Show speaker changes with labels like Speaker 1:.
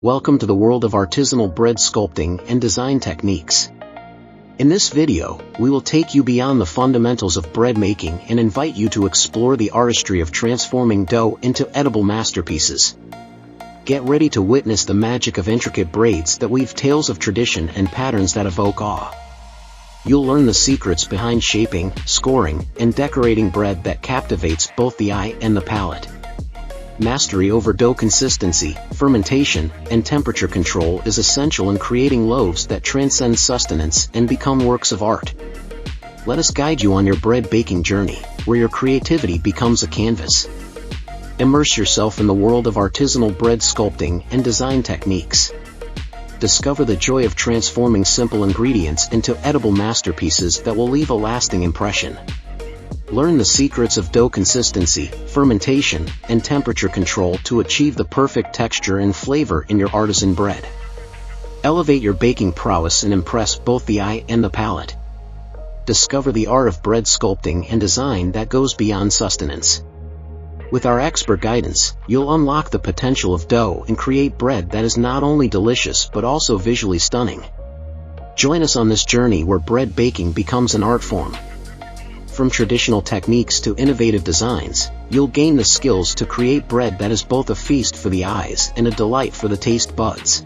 Speaker 1: Welcome to the world of artisanal bread sculpting and design techniques. In this video, we will take you beyond the fundamentals of bread making and invite you to explore the artistry of transforming dough into edible masterpieces. Get ready to witness the magic of intricate braids that weave tales of tradition and patterns that evoke awe. You'll learn the secrets behind shaping, scoring, and decorating bread that captivates both the eye and the palate. Mastery over dough consistency, fermentation, and temperature control is essential in creating loaves that transcend sustenance and become works of art. Let us guide you on your bread baking journey, where your creativity becomes a canvas. Immerse yourself in the world of artisanal bread sculpting and design techniques. Discover the joy of transforming simple ingredients into edible masterpieces that will leave a lasting impression. Learn the secrets of dough consistency, fermentation, and temperature control to achieve the perfect texture and flavor in your artisan bread. Elevate your baking prowess and impress both the eye and the palate. Discover the art of bread sculpting and design that goes beyond sustenance. With our expert guidance, you'll unlock the potential of dough and create bread that is not only delicious but also visually stunning. Join us on this journey where bread baking becomes an art form. From traditional techniques to innovative designs, you'll gain the skills to create bread that is both a feast for the eyes and a delight for the taste buds.